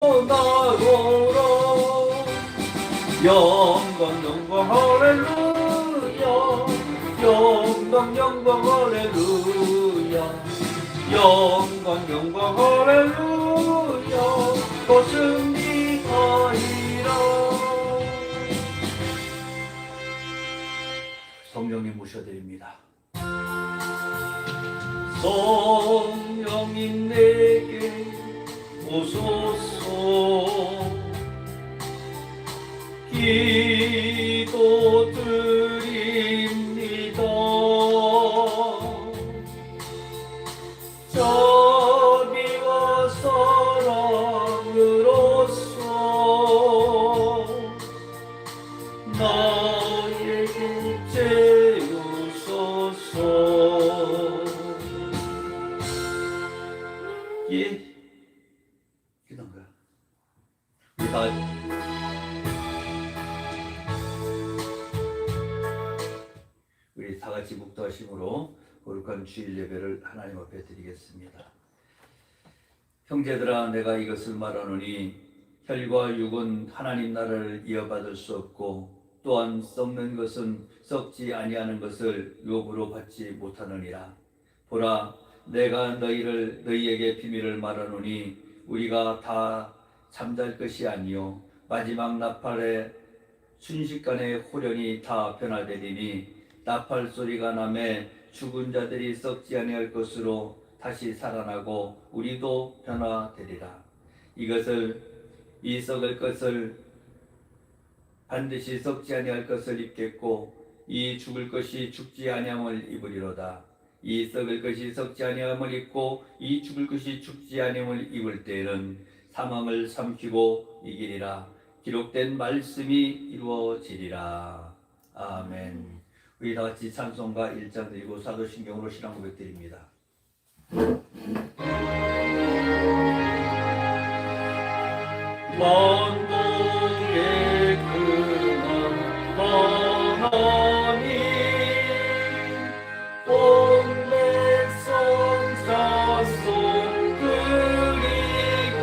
나고로 영광 영광 할렐루야 영광 영광 할렐루야 영광 영광 할렐루야 또 승리하리라. 성령님 모셔드립니다. 성령님 내게 오소서. 기도 드립니다. 자비와 사랑으로서 나에게 채우소서. 예? 기도인가요? 우리 다 같이 묵도하심으로 거룩한 주일 예배를 하나님 앞에 드리겠습니다. 형제들아, 내가 이것을 말하노니 혈과 육은 하나님 나라를 이어받을 수 없고 또한 썩는 것은 썩지 아니하는 것을 유업으로 받지 못하느니라. 보라, 내가 너희에게 비밀을 말하노니 우리가 다 잠잘 것이 아니요 마지막 나팔의 순식간에 호련히 다 변화되리니 나팔 소리가 나매 죽은 자들이 썩지 아니할 것으로 다시 살아나고 우리도 변화되리라. 이 썩을 것을 반드시 썩지 아니할 것을 입겠고 이 죽을 것이 죽지 아니함을 입으리로다. 이 썩을 것이 썩지 아니함을 입고 이 죽을 것이 죽지 아니함을 입을 때에는 사망을 삼키고 이기리라. 기록된 말씀이 이루어지리라. 아멘. 우리 다 같이 찬송가 1장 드리고 사도신경으로 신앙 고백 드립니다. 만국의 근원 하나님 온 백성 찬송 드리고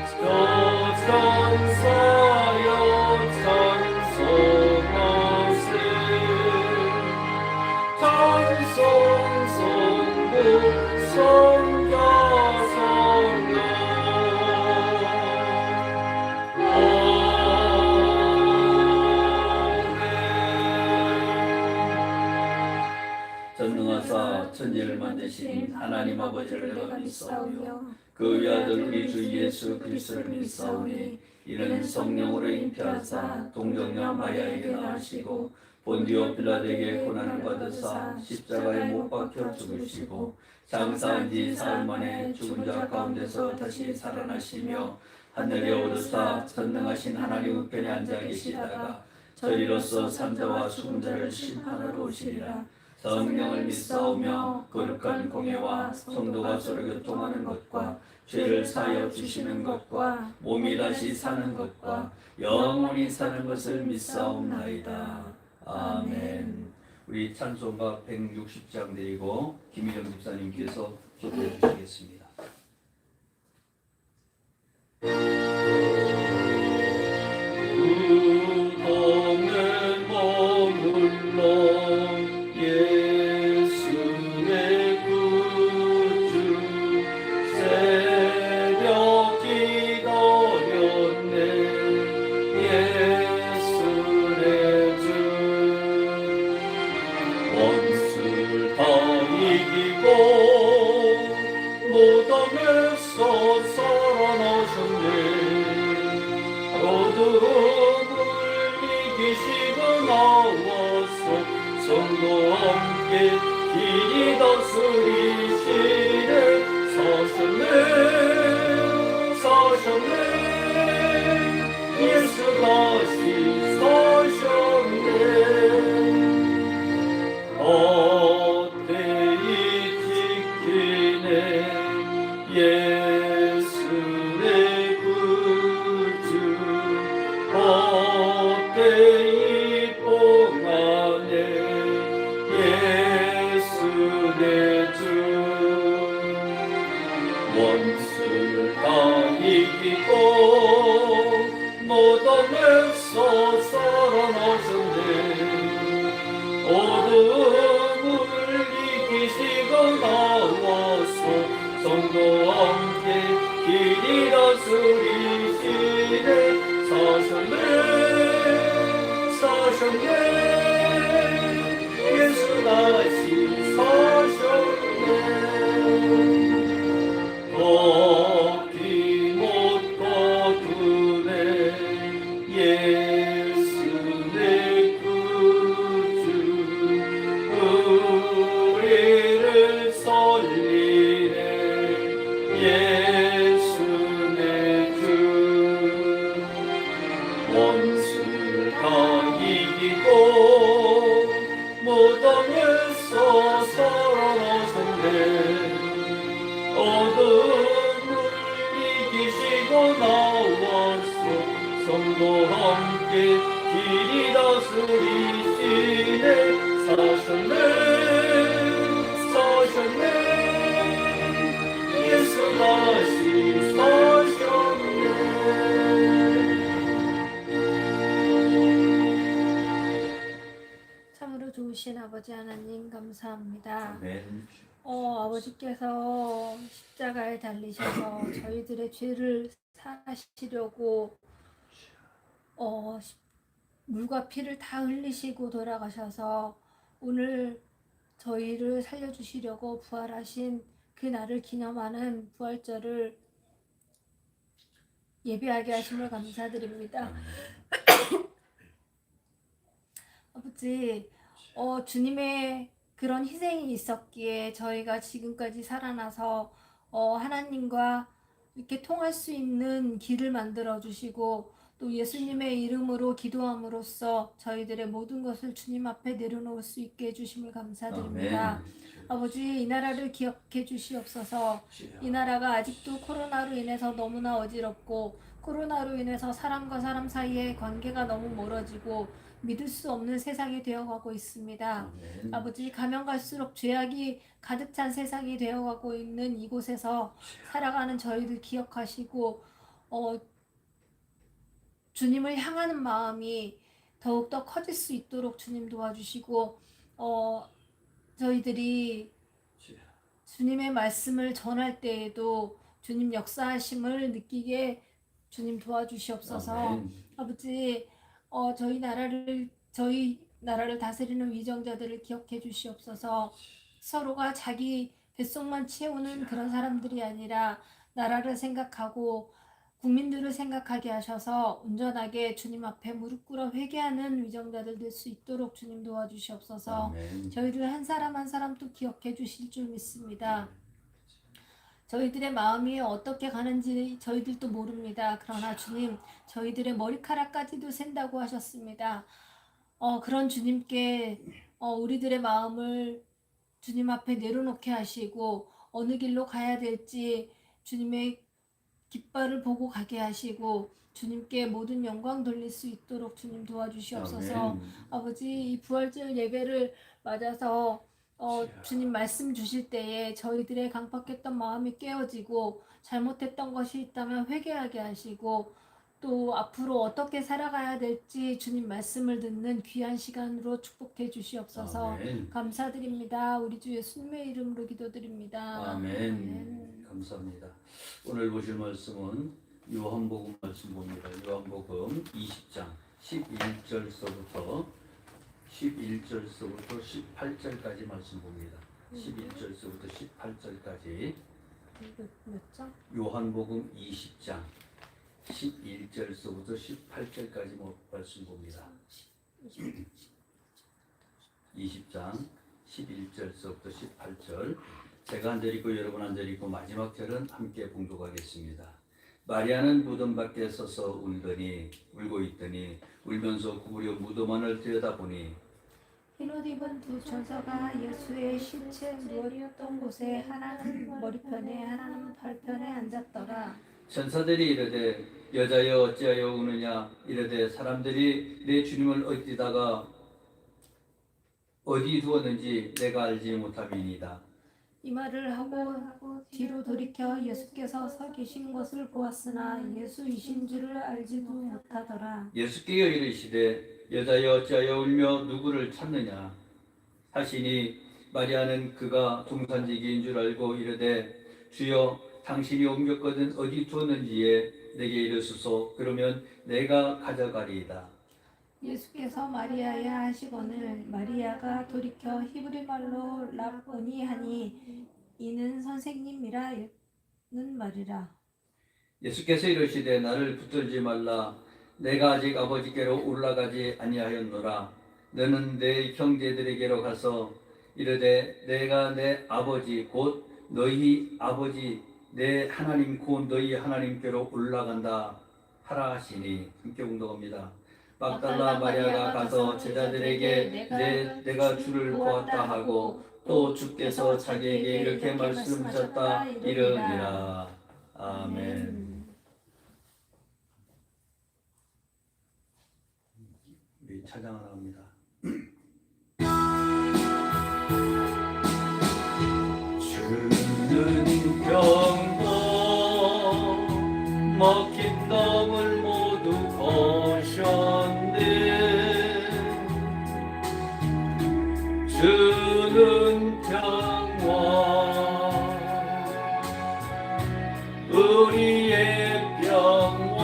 저 천사여 찬송 성부 성자 성령 전능하사 천지를 만드신 하나님 아버지를 내가 믿사오며 그 외아들 우리 주 예수 그리스도를 믿사오니 이는 성령으로 잉태하사 동정녀 마리아에게 낳으시고 본디오 빌라도에게 고난을 받으사 십자가에 못 박혀 죽으시고 장사한 지 사흘 만에 죽은 자 가운데서 다시 살아나시며 하늘에 오르사 전능하신 하나님 우편에 앉아 계시다가 저리로서 산자와 죽은 자를 심판하러 오시리라. 성령을 믿사오며 거룩한 공예와 성도가 서로 교통하는 것과 죄를 사하여 주시는 것과 몸이 다시 사는 것과 영원히 사는 것을 믿사옵나이다. 아멘. 우리 찬송가 160장 드리고 김희정 집사님께서 기도해 주시겠습니다. 우동을 머물러 예수의 구주 새벽 기다렸네 예수의 주 원수를 다 이기고 이기고 무덤에서 살아나셨네. 어둠을 이기시고 나와서 성도와 함께 길이 다스리시네. 사셨네 사셨네 예수 다시 사셨네. 걷기 못 걷으네 예수 내 구주 우리를 살리네. 예수 내 주 원수를 다 이기고 무덤에서 살아나셨네. 어둠을 이기시고 나와서 성도와 함께 길이 다스리시네. 사셨네 사셨네 예수 다시 사셨네. 참으로 좋으신 아버지 하나님 감사합니다. 아멘. 아버지께서 십자가에 달리셔서 저희들의 죄를 사하시려고 물과 피를 다 흘리시고 돌아가셔서 오늘 저희를 살려주시려고 부활하신 그 날을 기념하는 부활절을 예배하게 하심을 감사드립니다. 아버지, 주님의 그런 희생이 있었기에 저희가 지금까지 살아나서 하나님과 이렇게 통할 수 있는 길을 만들어 주시고 또 예수님의 이름으로 기도함으로써 저희들의 모든 것을 주님 앞에 내려놓을 수 있게 해주심을 감사드립니다. 아멘. 아버지, 이 나라를 기억해 주시옵소서. 이 나라가 아직도 코로나로 인해서 너무나 어지럽고 코로나로 인해서 사람과 사람 사이의 관계가 너무 멀어지고 믿을 수 없는 세상이 되어가고 있습니다. 아멘. 아버지, 가면 갈수록 죄악이 가득 찬 세상이 되어가고 있는 이곳에서 살아가는 저희들 기억하시고 주님을 향하는 마음이 더욱더 커질 수 있도록 주님 도와주시고 저희들이 주님의 말씀을 전할 때에도 주님 역사하심을 느끼게 주님 도와주시옵소서. 아멘. 아버지, 저희 나라를 다스리는 위정자들을 기억해 주시옵소서. 서로가 자기 뱃속만 채우는 그런 사람들이 아니라 나라를 생각하고 국민들을 생각하게 하셔서 온전하게 주님 앞에 무릎 꿇어 회개하는 위정자들 될 수 있도록 주님 도와주시옵소서. 아멘. 저희들 한 사람 한 사람도 기억해 주실 줄 믿습니다. 저희들의 마음이 어떻게 가는지 저희들도 모릅니다. 그러나 주님, 저희들의 머리카락까지도 센다고 하셨습니다. 그런 주님께 우리들의 마음을 주님 앞에 내려놓게 하시고 어느 길로 가야 될지 주님의 깃발을 보고 가게 하시고 주님께 모든 영광 돌릴 수 있도록 주님 도와주시옵소서. 아멘. 아버지, 이 부활절 예배를 맞아서 주님 말씀 주실 때에 저희들의 강팍했던 마음이 깨어지고 잘못했던 것이 있다면 회개하게 하시고 또 앞으로 어떻게 살아가야 될지 주님 말씀을 듣는 귀한 시간으로 축복해 주시옵소서. 아멘. 감사드립니다. 우리 주 예수님의 이름으로 기도드립니다. 아멘. 감사합니다. 오늘 보실 말씀은 요한복음 말씀 봅니다. 요한복음 20장 11절서부터 18절까지 말씀 봅니다. 11절서부터 18절까지 몇 장? 요한복음 20장 11절서부터 18절까지 말씀 봅니다. 20장 11절서부터 18절 제가 한 절 읽고 여러분 한 절 읽고 마지막 절은 함께 봉독하겠습니다. 마리아는 무덤 밖에 서서 울고 있더니 울면서 구부려 무덤 안을 들여다보니 흰옷 입은 두 천사가 예수의 시체 누워있던 곳에 하나는 머리편에 하나는 발편에 앉았더라. 천사들이 이르되 여자여 어찌하여 우느냐 이르되 사람들이 내 주님을 어디 두었는지 내가 알지 못함이니이다. 이 말을 하고 뒤로 돌이켜 예수께서 서 계신 것을 보았으나 예수이신 줄을 알지도 못하더라. 예수께서 이르시되 여자여 어찌하여 울며 누구를 찾느냐. 하시니 마리아는 그가 동산지기인 줄 알고 이르되 주여 당신이 옮겼거든 어디 두었는지에 내게 이르소서. 그러면 내가 가져가리이다. 예수께서 마리아야 하시거늘 마리아가 돌이켜 히브리 말로 라보니 하니 이는 선생님이라는 말이라. 예수께서 이르시되 나를 붙들지 말라. 내가 아직 아버지께로 올라가지 아니하였노라. 너는 내 형제들에게로 가서 이르되 내가 내 아버지 곧 너희 아버지 내 하나님 곧 너희 하나님께로 올라간다 하라 하시니. 함께 공독합니다. 막달라 마리아가 가서 제자들에게 내가 주를 보았다 하고 또 주께서 자기에게 이렇게 말씀하셨다 이르니라. 아멘. 우리 찬양 하나 합니다. 주는 병고 먹힌 놈을 모두 거셨네. 주는 평화 우리의 평화.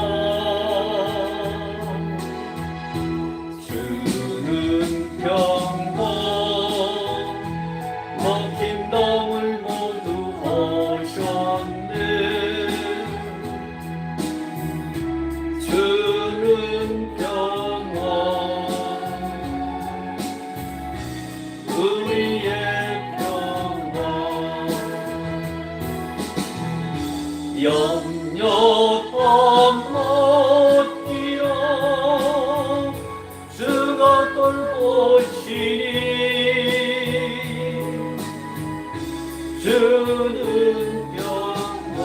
주는 평화 먹힌 놈을 모두 거셨네. 주는 평화 우리의 평화. 염려함 없기로 주가 돌보시니. 주는 평화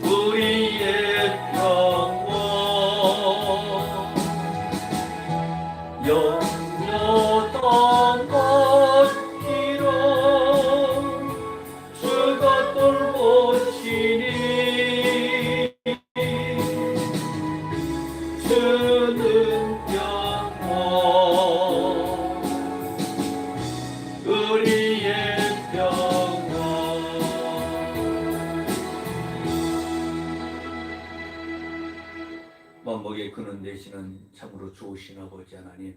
우리의 평화. 염려던 것기로 주가 돌보시니. 주는 평화 우리의 평화. 만복의 근원 되시는 참으로 좋으신 아버지 하나님,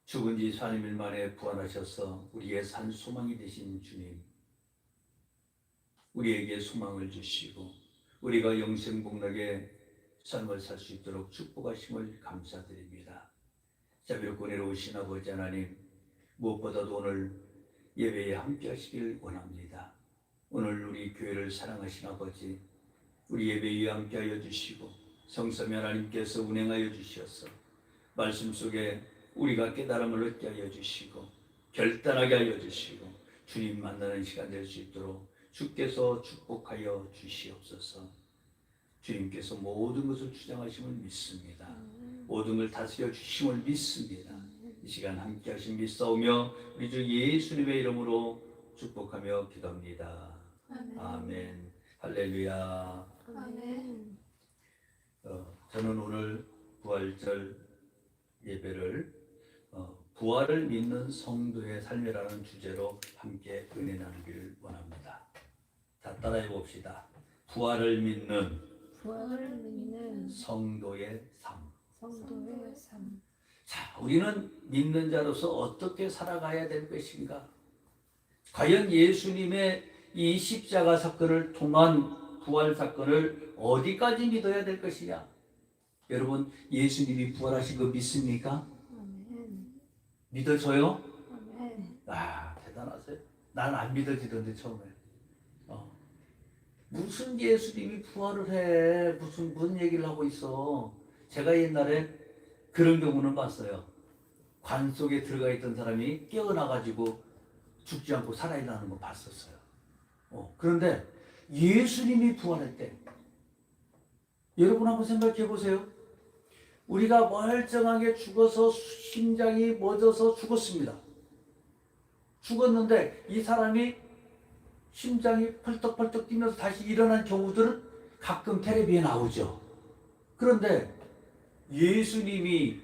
죽은 지 4일 만에 부활하셔서 우리의 산 소망이 되신 주님, 우리에게 소망을 주시고 우리가 영생복락의 삶을 살 수 있도록 축복하심을 감사드립니다. 자비롭고 내려오신 아버지 하나님, 무엇보다도 오늘 예배에 함께 하시길 원합니다. 오늘 우리 교회를 사랑하신 아버지, 우리 예배에 함께 하여 주시고 성삼위 하나님께서 운행하여 주셔서 말씀 속에 우리가 깨달음을 얻게 하여 주시고 결단하게 하여 주시고 주님 만나는 시간 될 수 있도록 주께서 축복하여 주시옵소서. 주님께서 모든 것을 주장하심을 믿습니다. 모든 걸 다스려 주심을 믿습니다. 이 시간 함께 하신 믿사오며 우리 주 예수님의 이름으로 축복하며 기도합니다. 아멘. 할렐루야. 아멘. 저는 오늘 부활절 예배를 부활을 믿는 성도의 삶이라는 주제로 함께 은혜 나누기를 원합니다. 자, 따라해 봅시다. 부활을 믿는 성도의 삶. 성도의 삶. 자, 우리는 믿는 자로서 어떻게 살아가야 될 것인가? 과연 예수님의 이 십자가 사건을 통한 부활 사건을 어디까지 믿어야 될 것이냐? 여러분, 예수님이 부활하신 거 믿습니까? 아멘. 믿어져요? 아멘. 아, 대단하세요. 난 안 믿어지던데 처음에. 무슨 예수님이 부활을 해? 무슨 얘기를 하고 있어? 제가 옛날에 그런 경우는 봤어요. 관 속에 들어가 있던 사람이 깨어나가지고 죽지 않고 살아있다는 거 봤었어요. 그런데 예수님이 부활했대. 여러분 한번 생각해 보세요. 우리가 멀쩡하게 죽어서 심장이 멎어서 죽었습니다. 죽었는데 이 사람이 심장이 펄떡펄떡 뛰면서 다시 일어난 경우들은 가끔 텔레비에 나오죠. 그런데 예수님이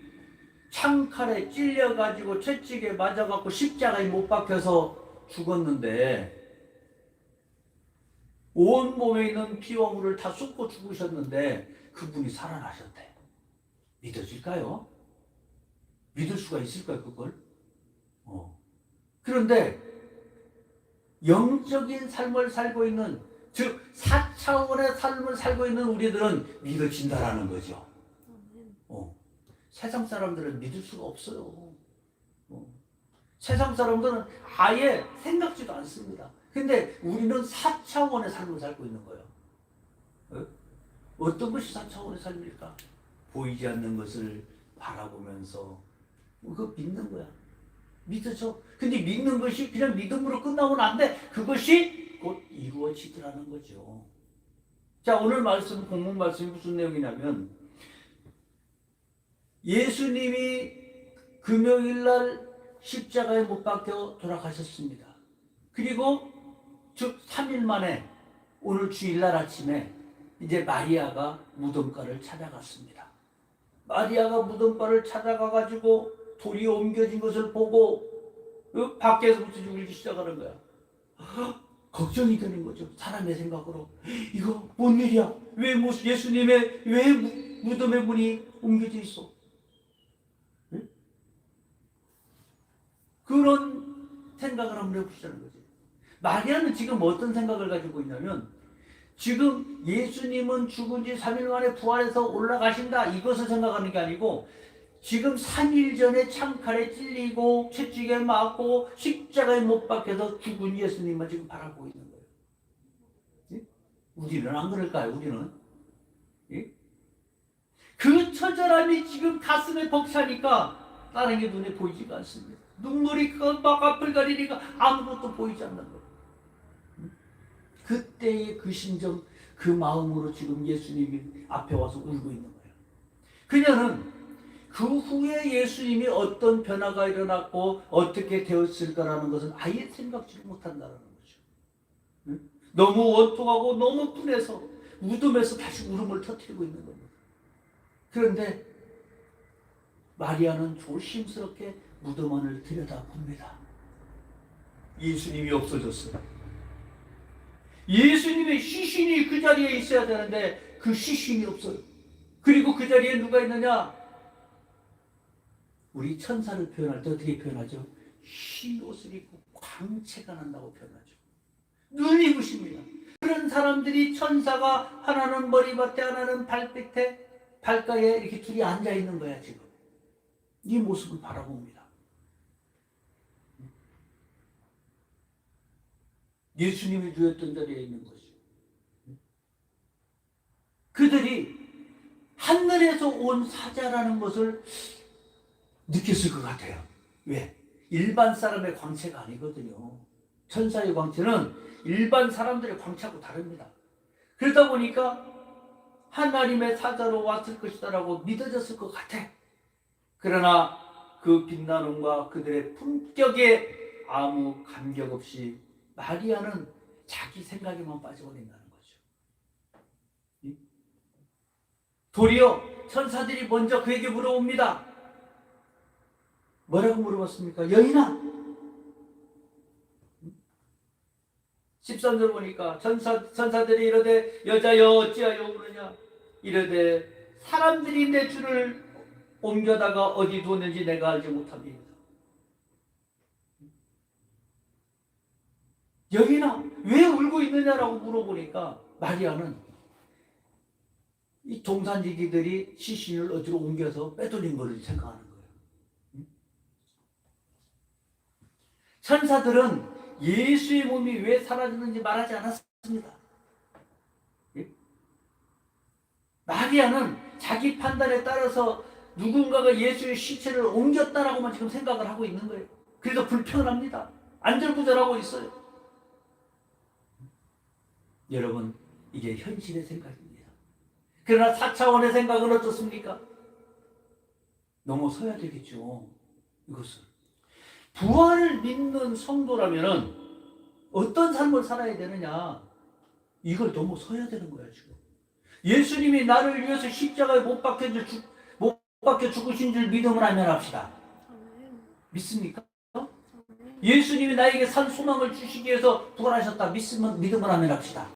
창칼에 찔려가지고 채찍에 맞아갖고 십자가에 못 박혀서 죽었는데 온몸에 있는 피와 물을 다 쏟고 죽으셨는데 그분이 살아나셨대. 믿어질까요? 믿을 수가 있을까요, 그걸? 그런데 영적인 삶을 살고 있는, 즉 4차원의 삶을 살고 있는 우리들은 믿어진다라는 거죠. 세상 사람들은 믿을 수가 없어요. 세상 사람들은 아예 생각지도 않습니다. 근데 우리는 4차원의 삶을 살고 있는 거예요. 어떤 것이 4차원의 삶일까? 보이지 않는 것을 바라보면서 그거 믿는 거야. 믿어져. 근데 믿는 것이 그냥 믿음으로 끝나면 안 돼. 그것이 곧 이루어지더라는 거죠. 자, 오늘 말씀, 본문 말씀이 무슨 내용이냐면 예수님이 금요일날 십자가에 못 박혀 돌아가셨습니다. 그리고 즉 3일 만에 오늘 주일날 아침에 이제 마리아가 무덤가를 찾아갔습니다. 마리아가 무덤가를 찾아가가지고 돌이 옮겨진 것을 보고 밖에서부터 울기 시작하는 거야. 걱정이 되는 거죠. 사람의 생각으로. 이거 뭔 일이야? 왜 예수님의 왜 무덤의 문이 옮겨져 있어? 응? 그런 생각을 한번 해보시자는 거지. 마리아는 지금 어떤 생각을 가지고 있냐면 지금 예수님은 죽은 지 3일 만에 부활해서 올라가신다 이것을 생각하는 게 아니고 지금 3일 전에 창칼에 찔리고 채찍에 맞고 십자가에 못 박혀서 죽은 예수님만 지금 바라보고 있는 거예요. 예? 우리는 안 그럴까요? 우리는 예? 그 처절함이 지금 가슴에 벅차니까 다른 게 눈에 보이지가 않습니다. 눈물이 막 앞을 가리니까 아무것도 보이지 않는 거예요. 그때의 그 심정, 그 마음으로 지금 예수님이 앞에 와서 울고 있는 거예요. 그녀는 그 후에 예수님이 어떤 변화가 일어났고 어떻게 되었을까라는 것은 아예 생각지를 못한다는 거죠. 너무 원통하고 너무 분해서 무덤에서 다시 울음을 터뜨리고 있는 겁니다. 그런데 마리아는 조심스럽게 무덤 안을 들여다봅니다. 예수님이 없어졌어요. 예수님의 시신이 그 자리에 있어야 되는데 그 시신이 없어요. 그리고 그 자리에 누가 있느냐? 우리 천사를 표현할 때 어떻게 표현하죠? 흰 옷을 입고 광채가 난다고 표현하죠. 눈이 부십니다. 그런 사람들이 천사가 하나는 머리맡에 하나는 발끝에 발가에 이렇게 둘이 앉아 있는 거야 지금. 이 모습을 바라봅니다. 예수님이 누웠던 자리에 있는 것이죠. 그들이 하늘에서 온 사자라는 것을 느꼈을 것 같아요. 왜? 일반 사람의 광채가 아니거든요. 천사의 광채는 일반 사람들의 광채하고 다릅니다. 그러다 보니까 하나님의 사자로 왔을 것이다라고 믿어졌을 것 같아. 그러나 그 빛나눔과 그들의 품격에 아무 감격 없이 마리아는 자기 생각에만 빠져버린다는 거죠. 도리어 천사들이 먼저 그에게 물어봅니다. 뭐라고 물어봤습니까? 여인아! 13절 보니까 천사들이 이르되 여자여 어찌하여 우느냐? 이르되 사람들이 내 주를 옮겨다가 어디 두었는지 내가 알지 못합니다. 여인아 왜 울고 있느냐라고 물어보니까 마리아는 이 동산지기들이 시신을 어디로 옮겨서 빼돌린 것을 생각하는 거예요. 천사들은 예수의 몸이 왜 사라졌는지 말하지 않았습니다. 마리아는 자기 판단에 따라서 누군가가 예수의 시체를 옮겼다라고만 지금 생각을 하고 있는 거예요. 그래서 불편합니다. 안절부절하고 있어요. 여러분, 이게 현실의 생각입니다. 그러나 4차원의 생각은 어떻습니까? 넘어서야 되겠죠. 이것을. 부활을 믿는 성도라면은 어떤 삶을 살아야 되느냐? 이걸 넘어서야 되는 거야, 지금. 예수님이 나를 위해서 십자가에 못 박혀 죽으신 줄 믿음을 하면 합시다. 믿습니까? 예수님이 나에게 산 소망을 주시기 위해서 부활하셨다. 믿음을 하면 합시다.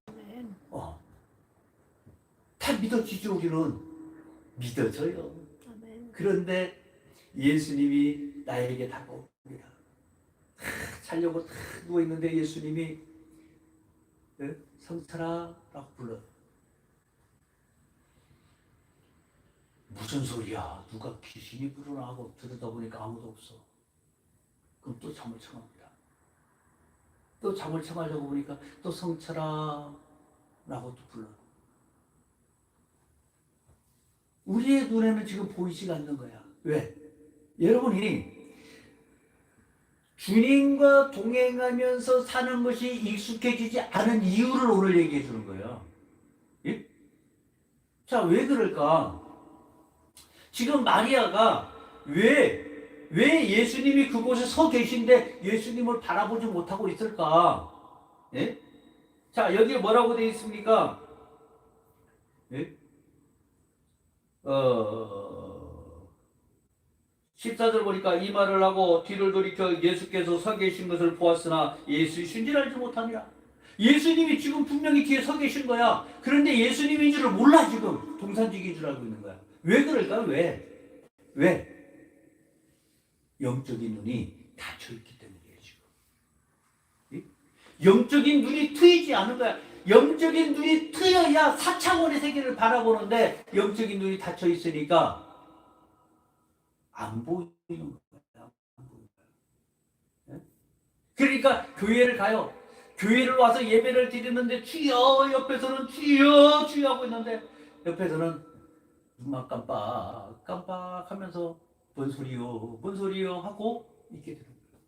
다 믿어지죠, 우리는. 믿어져요. 그런데 예수님이 나에게 다가옵니다. 자려고 다 누워있는데 예수님이 성철아 라고 불러요. 무슨 소리야? 누가 귀신이 부르나 하고 들여다보니까 아무도 없어. 그럼 또 잠을 청합니다. 또 잠을 청하려고 보니까 또 성철아 라고 또 불러요. 우리의 눈에는 지금 보이지가 않는 거야. 왜? 여러분이 주님과 동행하면서 사는 것이 익숙해지지 않은 이유를 오늘 얘기해 주는 거예요. 예? 자, 왜 그럴까? 지금 마리아가 왜 예수님이 그곳에 서 계신데 예수님을 바라보지 못하고 있을까? 예? 자, 여기에 뭐라고 되어 있습니까? 예? 14절 보니까 이 말을 하고 뒤를 돌이켜 예수께서 서 계신 것을 보았으나 예수이신 줄 알지 못하니라. 예수님이 지금 분명히 뒤에 서 계신 거야. 그런데 예수님인 줄을 몰라. 지금 동산직인 줄 알고 있는 거야. 왜 그럴까? 왜? 영적인 눈이 닫혀있기 때문이에요. 지금 영적인 눈이 트이지 않은 거야. 영적인 눈이 트여야 4차원의 세계를 바라보는데 영적인 눈이 닫혀 있으니까 안 보이는 거야. 그러니까 교회를 가요. 교회를 와서 예배를 드리는데 주여 옆에서는 주여 하고 있는데 옆에서는 눈만 깜빡 하면서 뭔 소리요 하고 있게 되는 거예요.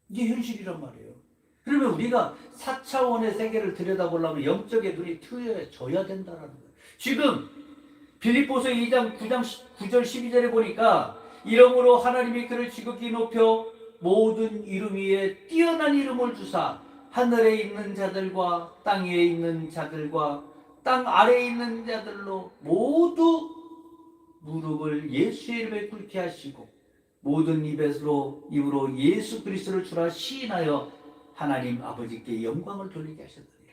이게 현실이란 말이에요. 그러면 우리가 4차원의 세계를 들여다보려면 영적의 눈이 트여져야 된다는 거예요. 지금 빌립보서 2장 9절 12절에 보니까 이러므로 하나님이 그를 지극히 높여 모든 이름 위에 뛰어난 이름을 주사 하늘에 있는 자들과 땅 위에 있는 자들과 땅 아래에 있는 자들로 모두 무릎을 예수의 이름에 꿇게 하시고 모든 입으로 예수 그리스도를 주라 시인하여 하나님 아버지께 영광을 돌리게 하셨느니라.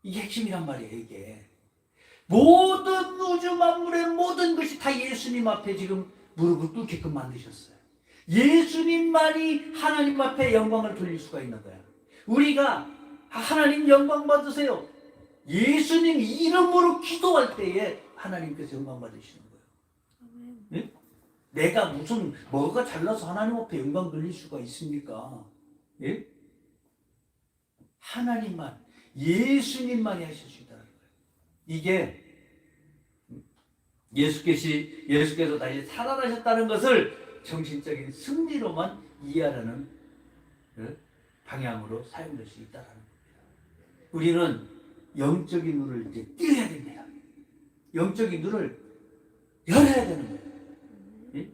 이게 핵심이란 말이에요. 이게 모든 우주 만물의 모든 것이 다 예수님 앞에 지금 무릎을 꿇게끔 만드셨어요. 예수님만이 하나님 앞에 영광을 돌릴 수가 있는 거야. 우리가 하나님 영광 받으세요. 예수님 이름으로 기도할 때에 하나님께서 영광 받으시는 거예요. 네? 내가 무슨 뭐가 잘나서 하나님 앞에 영광 돌릴 수가 있습니까? 예? 하나님만, 예수님만이 하실 수 있다는 거예요. 이게 예수께서 다시 살아나셨다는 것을 정신적인 승리로만 이해하라는 방향으로 사용될 수 있다는 겁니다. 우리는 영적인 눈을 이제 띄어야 됩니다. 영적인 눈을 열어야 되는 거예요. 예?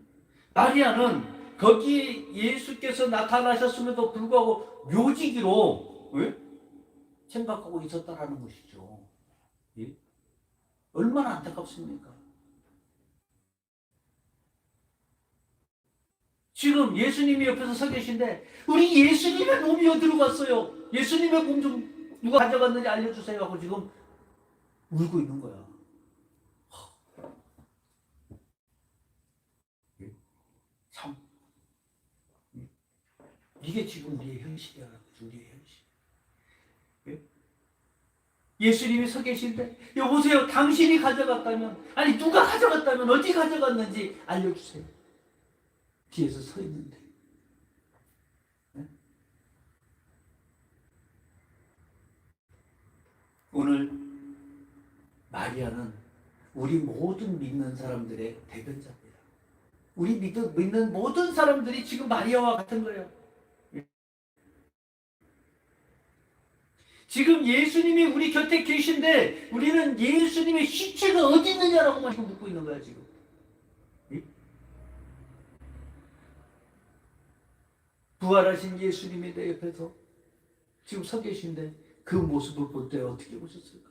마리아는 거기 예수께서 나타나셨음에도 불구하고 묘지기로 생각하고 있었다라는 것이죠. 예? 얼마나 안타깝습니까? 지금 예수님이 옆에서 서 계신데 우리 예수님의 몸이 어디로 갔어요? 예수님의 몸 좀 누가 가져갔는지 알려주세요 하고 지금 울고 있는 거야. 참 이게 지금 우리의 현실이라는 거죠. 우리의 현실. 예수님이 서 계신데 여보세요, 당신이 가져갔다면, 아니 누가 가져갔다면 어디 가져갔는지 알려주세요. 뒤에서 서 있는데. 오늘 마리아는 우리 모든 믿는 사람들의 대변자입니다. 우리 믿는 모든 사람들이 지금 마리아와 같은 거예요. 지금 예수님이 우리 곁에 계신데 우리는 예수님의 시체가 어디 있느냐라고만 지금 묻고 있는 거야. 지금 부활하신 예수님이 내 옆에서 지금 서 계신데 그 모습을 볼 때 어떻게 보셨을까?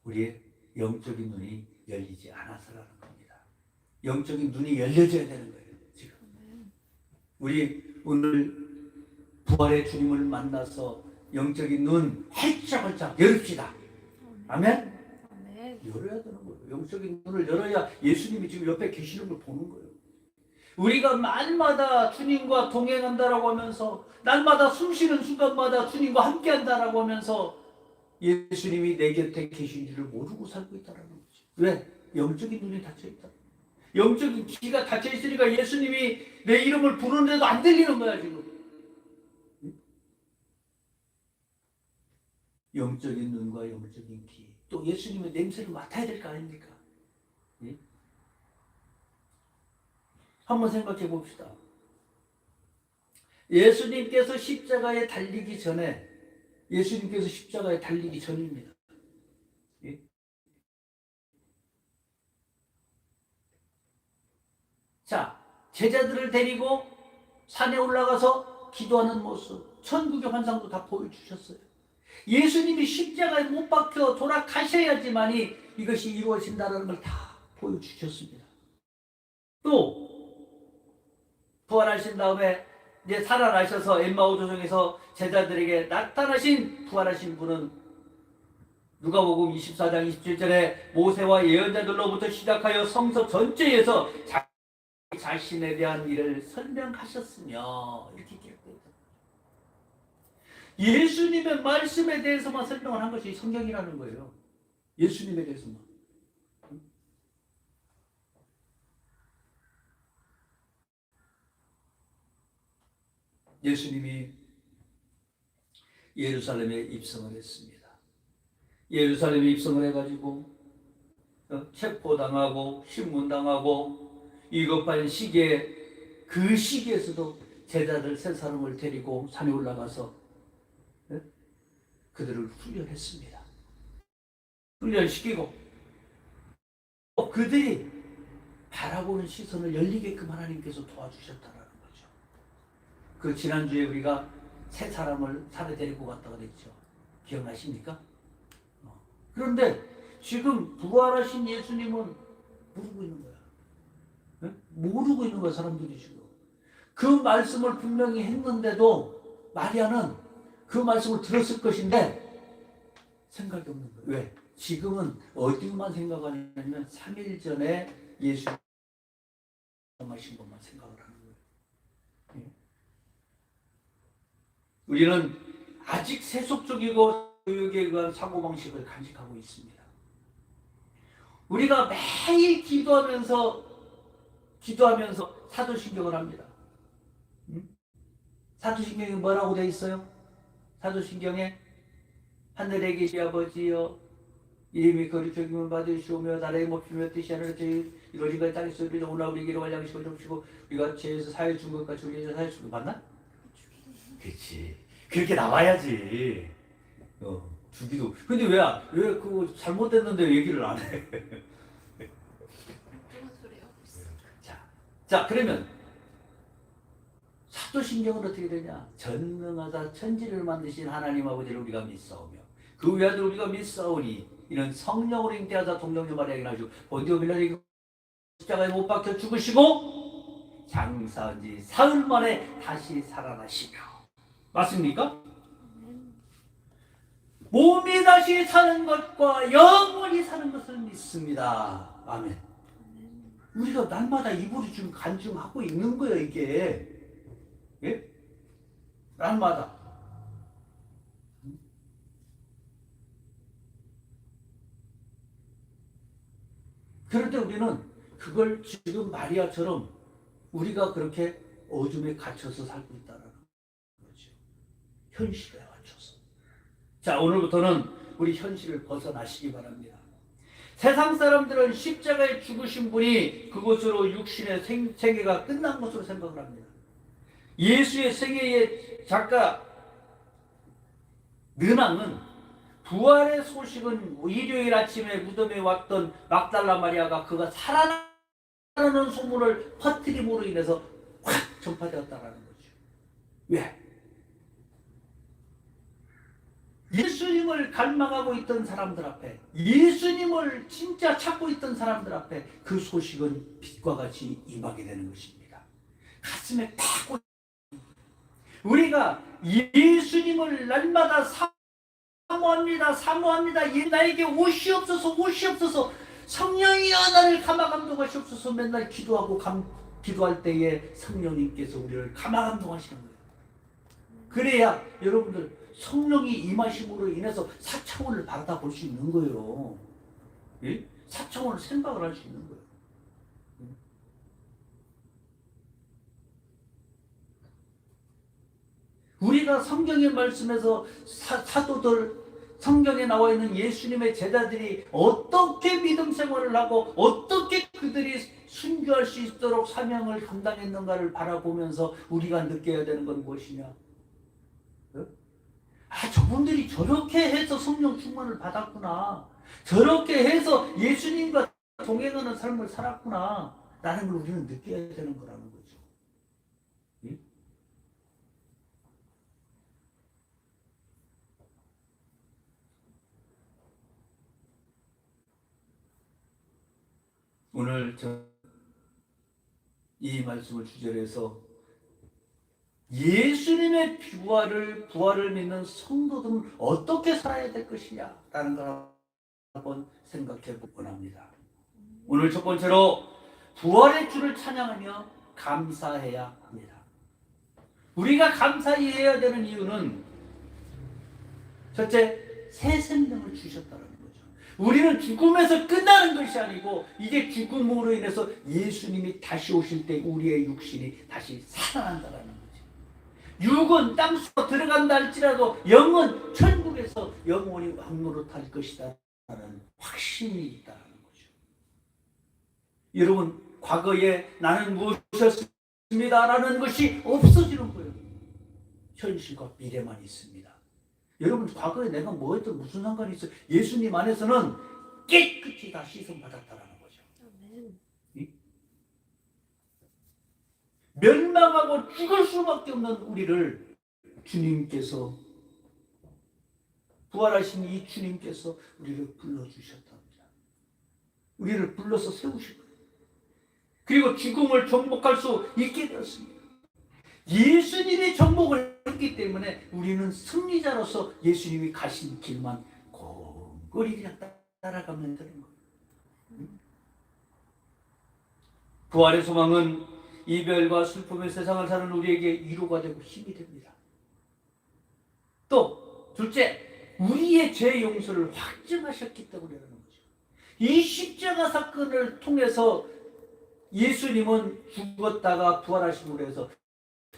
우리의 영적인 눈이 열리지 않아서라는 겁니다. 영적인 눈이 열려져야 되는 거예요. 지금 우리 오늘 부활의 주님을 만나서 영적인 눈 활짝활짝 열읍시다. 아멘? 아멘. 열어야 되는 거예요. 영적인 눈을 열어야 예수님이 지금 옆에 계시는 걸 보는 거예요. 우리가 날마다 주님과 동행한다라고 하면서, 날마다 숨쉬는 순간마다 주님과 함께한다라고 하면서 예수님이 내 곁에 계신 줄을 모르고 살고 있다는 거죠. 왜? 영적인 눈이 닫혀있다. 영적인 귀가 닫혀있으니까 예수님이 내 이름을 부르는데도 안 들리는 거야 지금. 영적인 눈과 영적인 귀, 또 예수님의 냄새를 맡아야 될 거 아닙니까? 예? 한번 생각해 봅시다. 예수님께서 십자가에 달리기 전에, 예수님께서 십자가에 달리기 전입니다. 예? 자, 제자들을 데리고 산에 올라가서 기도하는 모습, 천국의 환상도 다 보여주셨어요. 예수님이 십자가에 못 박혀 돌아가셔야지만이 이것이 이루어진다는 걸 다 보여주셨습니다. 또 부활하신 다음에 이제 살아나셔서 엠마오 도성에서 제자들에게 나타나신 부활하신 분은 누가복음 24장 27절에 모세와 예언자들로부터 시작하여 성서 전체에서 자신에 대한 일을 설명하셨으며 이렇게 기록되어 있다. 예수님의 말씀에 대해서만 설명을 한 것이 성경이라는 거예요. 예수님에 대해서만. 예수님이 예루살렘에 입성을 했습니다. 예루살렘에 입성을 해가지고 체포당하고 신문당하고 위급한 시기에, 그 시기에서도 제자들 세 사람을 데리고 산에 올라가서 그들을 훈련했습니다. 훈련시키고 그들이 바라보는 시선을 열리게끔 하나님께서 도와주셨다는 거죠. 그 지난주에 우리가 세 사람을 산에 데리고 갔다고 그랬죠. 기억나십니까? 그런데 지금 부활하신 예수님은 모르고 있는 거야. 모르고 있는 거야, 사람들이 지금. 그 말씀을 분명히 했는데도 마리아는 그 말씀을 들었을 것인데 생각이 없는 거예요. 왜? 지금은 어디만 생각하냐면 3일 전에 예수 하신 것만 생각을 하는 거예요. 우리는 아직 세속적이고 교육에 의한 사고방식을 간직하고 있습니다. 우리가 매일 기도하면서 사도신경을 합니다. 사도신경에 뭐라고 되어 있어요? 사도신경에 하늘에 계신 아버지여 이름이 거룩히 여김을 받으시오며 나라의 목표며 뜻이 하늘에 이루어진가 땅에서 우리를 오나 우리에게 완량식을 줍시고 우리가 죄에서 사해 준 것 같이 우리에서 사해 준 것 맞나? 그렇지. 그렇게 나와야지. 주기도. 근데 왜 그거 잘못됐는데 얘기를 안 해? 자, 그러면 사도신경은 어떻게 되냐? 전능하다 천지를 만드신 하나님 아버지를 우리가 믿사오며 그 외아들 우리가 믿사오니 이는 성령으로 잉태하사 동정녀 마리아에게 나시고 본디오 빌라에게 십자가에 못 박혀 죽으시고 장사한 지 사흘 만에 다시 살아나시며. 맞습니까? 몸이 다시 사는 것과 영원히 사는 것을 믿습니다. 아멘. 우리가 날마다 입으로 지금 간증하고 있는 거예요, 이게. 예? 날마다. 그런데 우리는 그걸 지금 마리아처럼 우리가 그렇게 어둠에 갇혀서 살고 있다는 거죠. 현실에 갇혀서. 자, 오늘부터는 우리 현실을 벗어나시기 바랍니다. 세상 사람들은 십자가에 죽으신 분이 그것으로 육신의 생애가 끝난 것으로 생각을 합니다. 예수의 생애의 작가 르낭은 부활의 소식은 일요일 아침에 무덤에 왔던 막달라 마리아가 그가 살아나는 소문을 퍼뜨림으로 인해서 확 전파되었다라는 거죠. 왜? 예수님을 갈망하고 있던 사람들 앞에, 예수님을 진짜 찾고 있던 사람들 앞에 그 소식은 빛과 같이 임하게 되는 것입니다. 가슴에 팍 꽂. 우리가 예수님을 날마다 사모합니다. 나에게 오시옵소서, 오시옵소서. 성령이여 나를 감화 감동하시옵소서. 맨날 기도할 때에 성령님께서 우리를 감화 감동하시는 거예요. 그래야 여러분들 성령이 임하심으로 인해서 4차원을 바라볼 수 있는 거예요. 예? 4차원을 생각을 할 수 있는 거예요. 우리가 성경의 말씀에서 사도들, 성경에 나와 있는 예수님의 제자들이 어떻게 믿음 생활을 하고 어떻게 그들이 순교할 수 있도록 사명을 감당했는가를 바라보면서 우리가 느껴야 되는 건 무엇이냐? 저분들이 저렇게 해서 성령 충만을 받았구나. 저렇게 해서 예수님과 동행하는 삶을 살았구나. 라는 걸 우리는 느껴야 되는 거라는 거죠. 응? 오늘 이 말씀을 주제로 해서 예수님의 부활을 믿는 성도들은 어떻게 살아야 될 것이냐라는 걸 한번 생각해 보곤 합니다. 오늘 첫 번째로 부활의 주를 찬양하며 감사해야 합니다. 우리가 감사해야 되는 이유는 첫째, 새 생명을 주셨다는 거죠. 우리는 죽음에서 끝나는 것이 아니고 이제 죽음으로 인해서 예수님이 다시 오실 때 우리의 육신이 다시 살아난다는 거죠. 육은 땅속으로 들어간다 할지라도 영은 천국에서 영원히 왕노릇할 것이다 라는 확신이 있다는 거죠. 여러분, 과거에 나는 무엇이었습니다 라는 것이 없어지는 거예요. 현실과 미래만 있습니다. 여러분, 과거에 내가 뭐 했든 무슨 상관이 있어요? 예수님 안에서는 깨끗이 다 씻음받았다라는 거죠. 멸망하고 죽을 수밖에 없는 우리를 주님께서, 부활하신 이 주님께서 우리를 불러주셨답니다. 우리를 불러서 세우신 거예요. 그리고 죽음을 정복할 수 있게 되었습니다. 예수님이 정복을 했기 때문에 우리는 승리자로서 예수님이 가신 길만 꼼꼼히 그냥 따라가면 되는 거예요. 부활의 소망은 이별과 슬픔의 세상을 사는 우리에게 위로가 되고 힘이 됩니다. 또 둘째, 우리의 죄 용서를 확증하셨기 때문이라는 거죠. 이 십자가 사건을 통해서 예수님은 죽었다가 부활하심으로 해서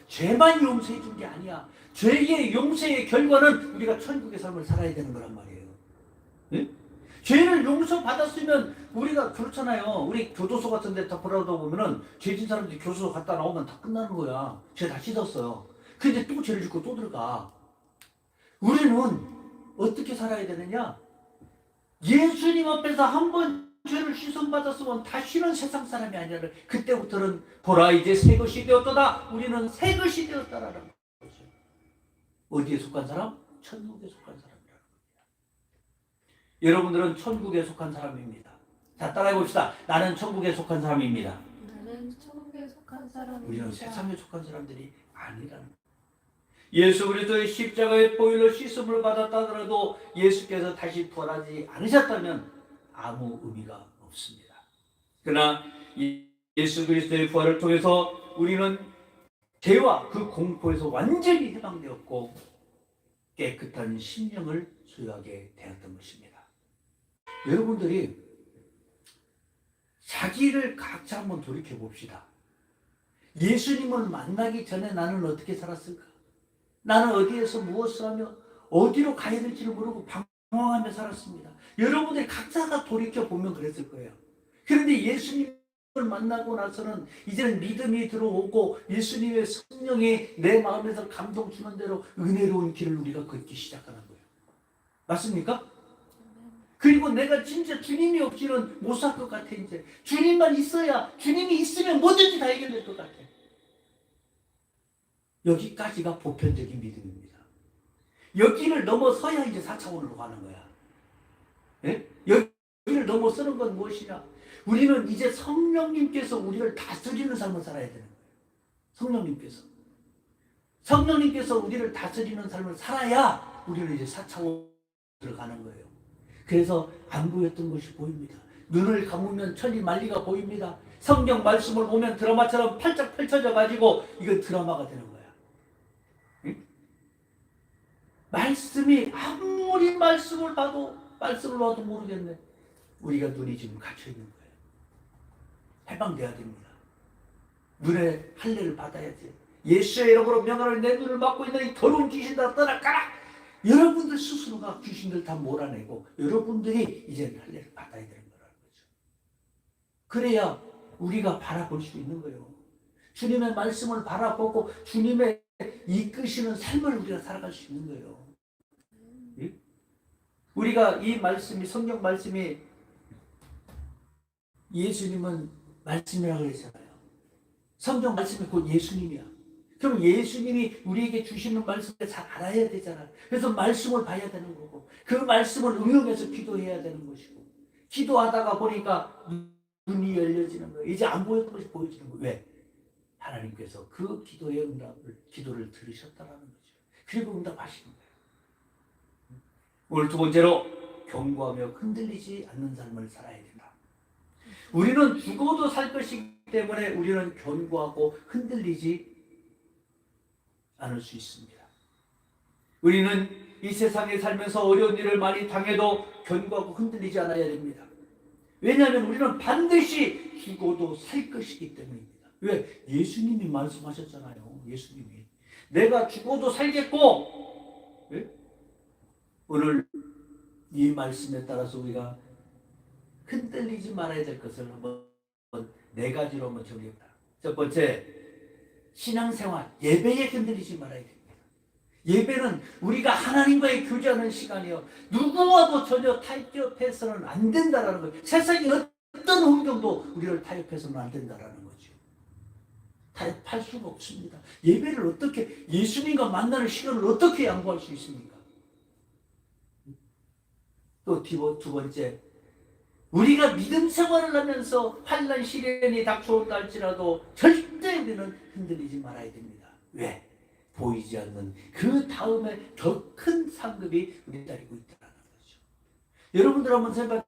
죄만 용서해 준 게 아니야. 죄의 용서의 결과는 우리가 천국의 삶을 살아야 되는 거란 말이에요. 네? 죄를 용서받았으면 우리가 그렇잖아요. 우리 교도소 같은 데 다 보라다 보면은 죄진 사람들이 교도소 갔다 나오면 다 끝나는 거야. 죄 다 씻었어요. 근데 또 죄를 짓고 또 들어가. 우리는 어떻게 살아야 되느냐? 예수님 앞에서 한 번 죄를 씻음받았으면 다시는 세상 사람이 아니라 그때부터는 보라 이제 새 것이 되었도다. 우리는 새 것이 되었다라는 거죠. 어디에 속한 사람? 천국에 속한 사람이라는 겁니다. 여러분들은 천국에 속한 사람입니다. 자, 따라해 봅시다. 나는 천국에 속한 사람입니다. 나는 천국에 속한 사람입니다. 우리는 세상에 속한 사람들이 아니라는 거예요. 예수 그리스도의 십자가의 보혈로 씻음을 받았다 하더라도 예수께서 다시 부활하지 않으셨다면 아무 의미가 없습니다. 그러나 예수 그리스도의 부활을 통해서 우리는 죄와 그 공포에서 완전히 해방되었고 깨끗한 심령을 소유하게 되었던 것입니다. 여러분들이 자기를 각자 한번 돌이켜 봅시다. 예수님을 만나기 전에 나는 어떻게 살았을까? 나는 어디에서 무엇을 하며 어디로 가야 될지를 모르고 방황하며 살았습니다. 여러분들이 각자가 돌이켜보면 그랬을 거예요. 그런데 예수님을 만나고 나서는 이제는 믿음이 들어오고 예수님의 성령이 내 마음에서 감동 주는 대로 은혜로운 길을 우리가 걷기 시작하는 거예요. 맞습니까? 그리고 내가 진짜 주님이 없이는 못 살 것 같아. 이제 주님만 있어야, 주님이 있으면 뭐든지 다 해결될 것 같아. 여기까지가 보편적인 믿음입니다. 여기를 넘어서야 이제 4차원으로 가는 거야. 예? 여기를 넘어서는 건 무엇이냐? 우리는 이제 성령님께서 우리를 다스리는 삶을 살아야 되는 거예요. 성령님께서 우리를 다스리는 삶을 살아야 우리는 이제 4차원으로 들어가는 거예요. 그래서 안 보였던 것이 보입니다. 눈을 감으면 천리 만리가 보입니다. 성경 말씀을 보면 드라마처럼 팔짝 펼쳐져 가지고 이건 드라마가 되는 거야. 응? 말씀이 아무리 말씀을 봐도 모르겠네. 우리가 눈이 지금 갇혀 있는 거예요. 해방돼야 됩니다. 눈에 할례를 받아야지. 예수의 이름으로 명하노니 내 눈을 막고 있는 이 더러운 귀신들아 떠나가라. 여러분들 스스로가 귀신들 다 몰아내고 여러분들이 이제 할례를 받아야 되는 거라는 거죠. 그래야 우리가 바라볼 수 있는 거예요. 주님의 말씀을 바라보고 주님의 이끄시는 삶을 우리가 살아갈 수 있는 거예요. 예? 우리가 이 말씀이, 성경 말씀이, 예수님은 말씀이라고 그랬잖아요. 성경 말씀이 곧 예수님이야. 그럼 예수님이 우리에게 주시는 말씀을 잘 알아야 되잖아. 그래서 말씀을 봐야 되는 거고, 그 말씀을 응용해서 기도해야 되는 것이고, 기도하다가 보니까 눈이 열려지는 거예요. 이제 안 보였던 것이 보여지는 거예요. 왜? 하나님께서 그 기도의 기도를 들으셨다라는 거죠. 그리고 응답하시는 거예요. 오늘 두 번째로, 견고하며 흔들리지 않는 삶을 살아야 된다. 우리는 죽어도 살 것이기 때문에 우리는 견고하고 흔들리지 않을 수 있습니다. 우리는 이 세상에 살면서 어려운 일을 많이 당해도 견고하고 흔들리지 않아야 됩니다. 왜냐하면 우리는 반드시 죽어도 살 것이기 때문입니다. 왜? 예수님이 말씀하셨잖아요. 예수님이 내가 죽어도 살겠고, 예? 오늘 이 말씀에 따라서 우리가 흔들리지 말아야 될 것을 한번 네 가지로 한번 정리합니다. 첫 번째, 신앙생활, 예배에 흔들리지 말아야 됩니다. 예배는 우리가 하나님과의 교제하는 시간이요. 누구와도 전혀 타협해서는 안 된다라는 거예요. 세상의 어떤 환경도 우리를 타협해서는 안 된다라는 거죠. 타협할 수가 없습니다. 예배를 어떻게, 예수님과 만나는 시간을 어떻게 양보할 수 있습니까? 또 두 번째, 우리가 믿음 생활을 하면서 환난 시련이 닥쳐온다 할지라도 절대 우리는 흔들리지 말아야 됩니다. 왜? 보이지 않는 그 다음에 더 큰 상급이 우리 기다리고 있다는 거죠. 여러분들 한번 생각해